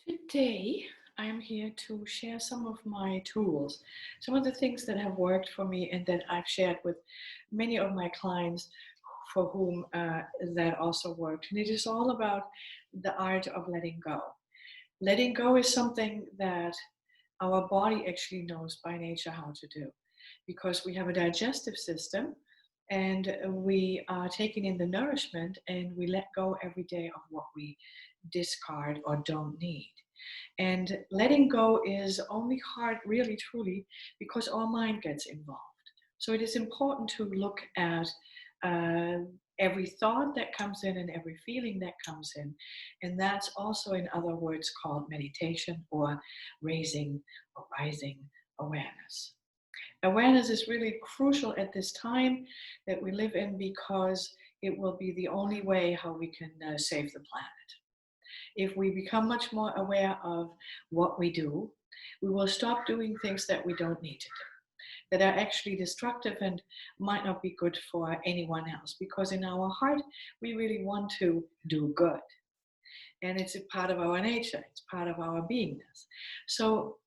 Today, I am here to share some of my tools, some of the things that have worked for me and that I've shared with many of my clients for whom that also worked. And it is all about the art of letting go. Letting go is something that our body actually knows by nature how to do because we have a digestive system and we are taking in the nourishment and we let go every day of what we discard or don't need. And letting go is only hard, really, truly, because our mind gets involved. So it is important to look at uh, every thought that comes in and every feeling that comes in. And that's also, in other words, called meditation or raising or rising awareness. Awareness is really crucial at this time that we live in because it will be the only way how we can save the planet. If we become much more aware of what we do, we will stop doing things that we don't need to do, that are actually destructive and might not be good for anyone else. Because in our heart, we really want to do good. And it's a part of our nature, it's part of our beingness. So,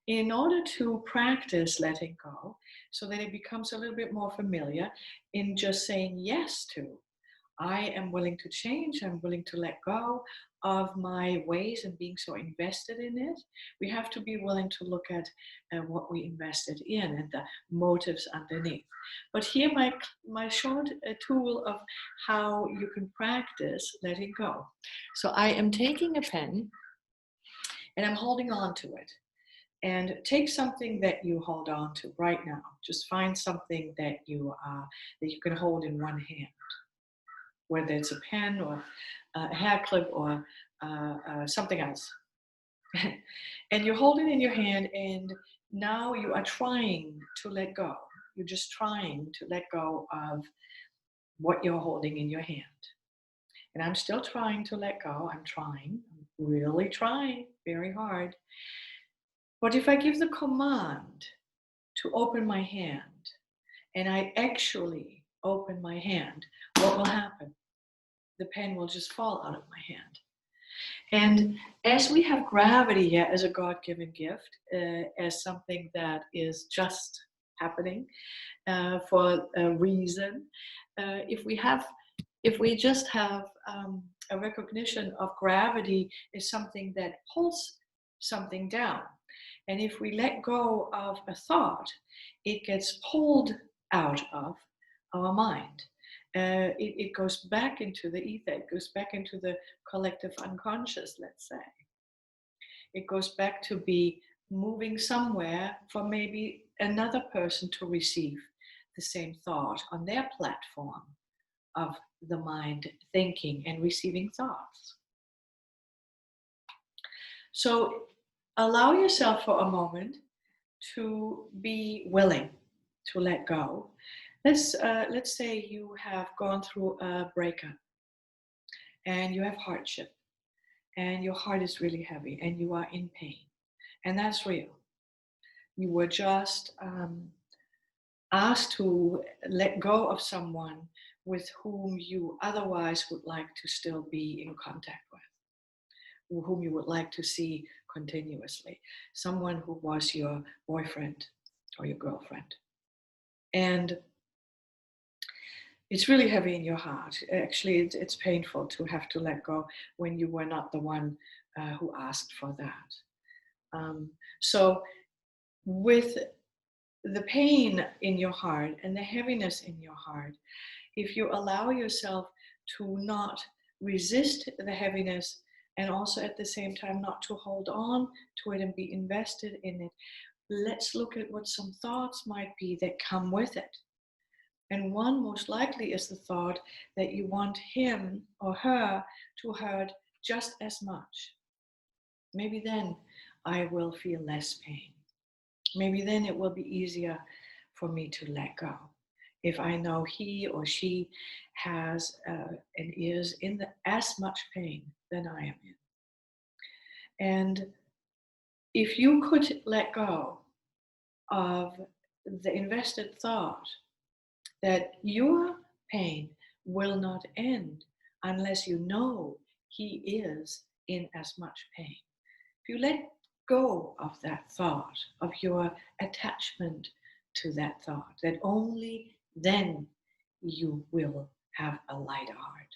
in order to practice letting go, so that it becomes a little bit more familiar in just saying yes to, I am willing to change. I'm willing to let go of my ways and being so invested in it. We have to be willing to look at what we invested in and the motives underneath. But here, my short tool of how you can practice letting go. So I am taking a pen and I'm holding on to it. And take something that you hold on to right now. Just find something that you can hold in one hand, whether it's a pen or a hair clip or something else. And you hold it in your hand, and now you are trying to let go. You're just trying to let go of what you're holding in your hand. And I'm still trying to let go. I'm really trying very hard. But if I give the command to open my hand, and I actually open my hand, what will happen? The pen will just fall out of my hand. And as we have gravity here as a God given gift, as something that is just happening for a reason, if we just have a recognition of gravity as something that pulls something down, and if we let go of a thought, it gets pulled out of our mind. It goes back into the ether, it goes back into the collective unconscious, let's say. It goes back to be moving somewhere for maybe another person to receive the same thought on their platform of the mind thinking and receiving thoughts. So allow yourself for a moment to be willing to let go. Let's say you have gone through a breakup and you have hardship and your heart is really heavy and you are in pain, and that's real. You were just asked to let go of someone with whom you otherwise would like to still be in contact with, whom you would like to see continuously, someone who was your boyfriend or your girlfriend. And it's really heavy in your heart. Actually, it's painful to have to let go when you were not the one who asked for that. So, with the pain in your heart and the heaviness in your heart, if you allow yourself to not resist the heaviness and also at the same time not to hold on to it and be invested in it, let's look at what some thoughts might be that come with it. And one most likely is the thought that you want him or her to hurt just as much. Maybe then I will feel less pain. Maybe then it will be easier for me to let go. If I know he or she has and is in as much pain than I am in. And if you could let go of the invested thought that your pain will not end unless you know he is in as much pain. if you let go of that thought, of your attachment to that thought, that only then you will have a lighter heart.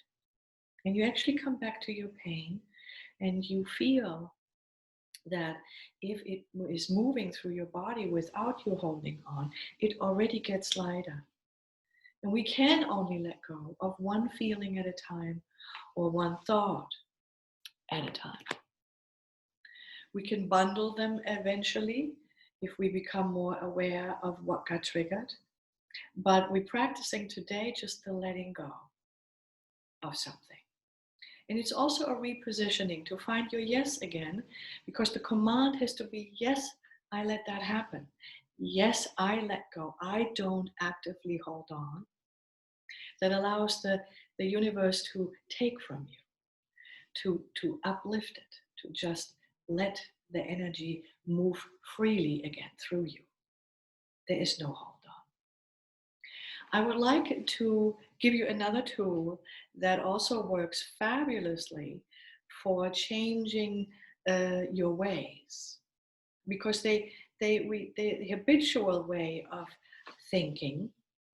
And you actually come back to your pain and you feel that if it is moving through your body without you holding on, it already gets lighter. And we can only let go of one feeling at a time or one thought at a time. We can bundle them eventually if we become more aware of what got triggered. But we're practicing today just the letting go of something. And it's also a repositioning to find your yes again, because the command has to be, yes, I let that happen. Yes, I let go. I don't actively hold on. That allows the universe to take from you, to uplift it, to just let the energy move freely again through you. There is no hold on. I would like to give you another tool that also works fabulously for changing your ways, because the habitual way of thinking,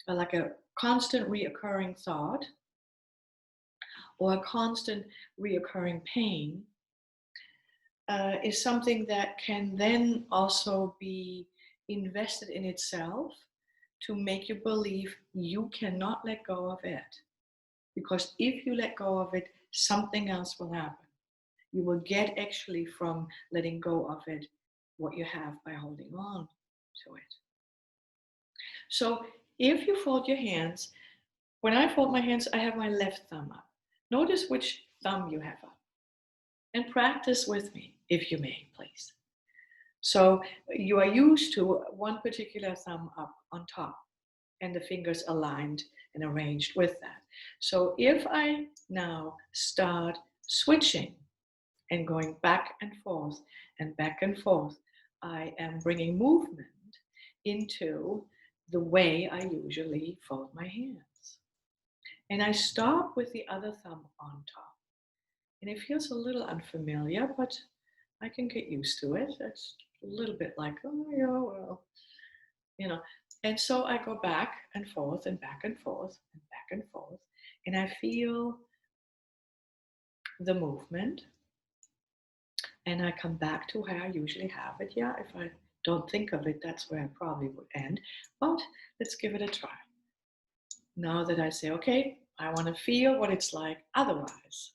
like a constant reoccurring thought or a constant reoccurring pain, is something that can then also be invested in itself to make you believe you cannot let go of it. Because if you let go of it, something else will happen. You will get actually from letting go of it what you have by holding on to it. So if you fold your hands, when I fold my hands, I have my left thumb up. Notice which thumb you have up. And practice with me, if you may, please. So you are used to one particular thumb up on top and the fingers aligned and arranged with that. So if I now start switching and going back and forth and back and forth, I am bringing movement into the way I usually fold my hands. And I start with the other thumb on top. And it feels a little unfamiliar, but I can get used to it. It's a little bit like, oh, yeah, well, you know. And so I go back and forth and back and forth and back and forth. And I feel the movement. And I come back to where I usually have it. Yeah, if I don't think of it, that's where I probably would end. But let's give it a try. Now that I say, okay, I want to feel what it's like otherwise.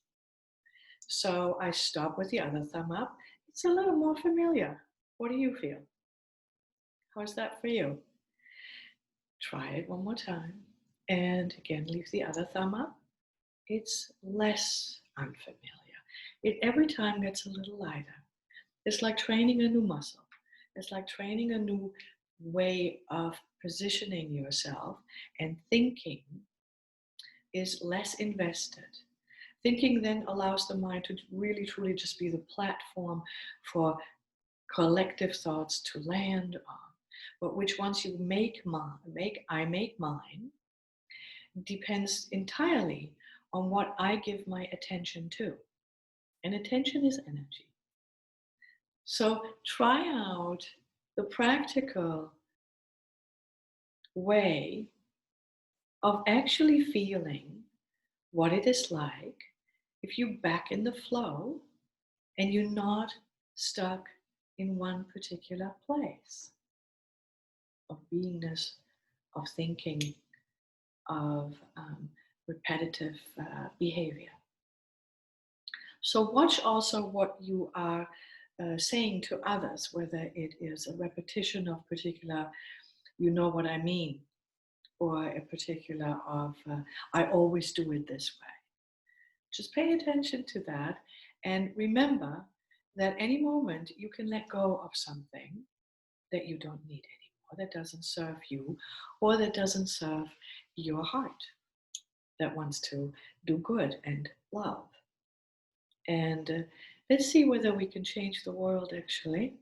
So I stop with the other thumb up. It's a little more familiar. What do you feel? How's that for you? Try it one more time. And again, leave the other thumb up. It's less unfamiliar. It every time gets a little lighter. It's like training a new muscle. It's like training a new way of positioning yourself, and thinking is less invested. Thinking then allows the mind to really truly just be the platform for collective thoughts to land on. But which once you I make mine, depends entirely on what I give my attention to. And attention is energy. So try out the practical way of actually feeling what it is like if you back in the flow and you're not stuck in one particular place of beingness, of thinking, of repetitive behavior. So watch also what you are saying to others, whether it is a repetition of particular, you know what I mean, or a particular of, I always do it this way. Just pay attention to that and remember that any moment you can let go of something that you don't need anymore, that doesn't serve you or that doesn't serve your heart, that wants to do good and love. And let's see whether we can change the world actually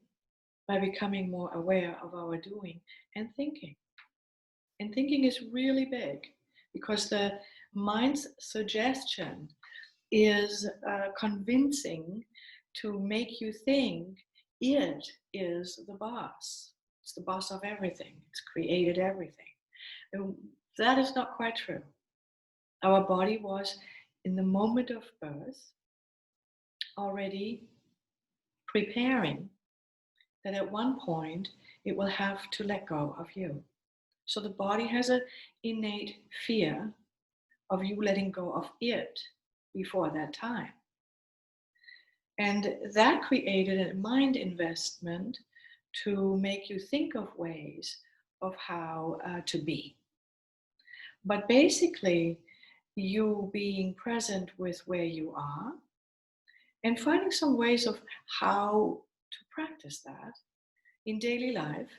by becoming more aware of our doing and thinking. And thinking is really big because the mind's suggestion is convincing to make you think it is the boss. It's the boss of everything. It's created everything. And that is not quite true. Our body was, in the moment of birth, already preparing that at one point it will have to let go of you. So the body has an innate fear of you letting go of it before that time. And that created a mind investment to make you think of ways of how to be. But basically, you being present with where you are and finding some ways of how to practice that in daily life.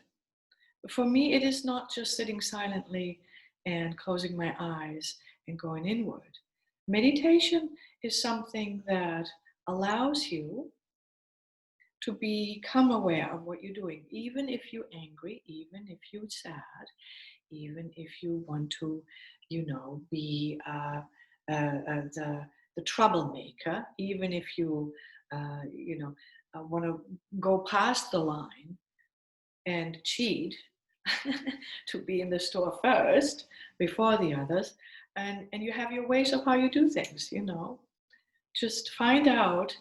For me, it is not just sitting silently and closing my eyes and going inward. Meditation is something that allows you to become aware of what you're doing, even if you're angry, even if you're sad, even if you want to, be the troublemaker, even if you, want to go past the line and cheat to be in the store first before the others, and you have your ways of how you do things. Just find out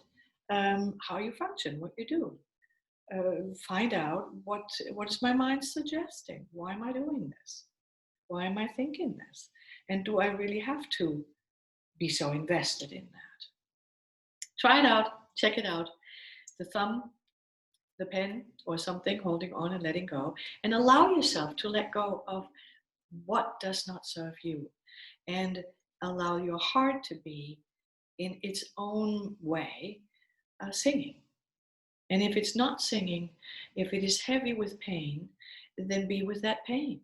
how you function, what you do. Find out what is my mind suggesting. Why am I doing this? Why am I thinking this? And do I really have to be so invested in that? Try it out. Check it out. The thumb, the pen, or something holding on and letting go, and allow yourself to let go of what does not serve you, and allow your heart to be in its own way singing. And if it's not singing, if it is heavy with pain, then be with that pain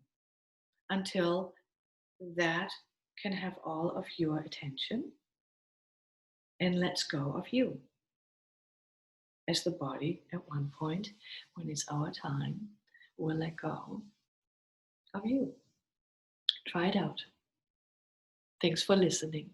until that can have all of your attention and lets go of you. As the body, at one point, when it's our time, will let go of you. Try it out. Thanks for listening.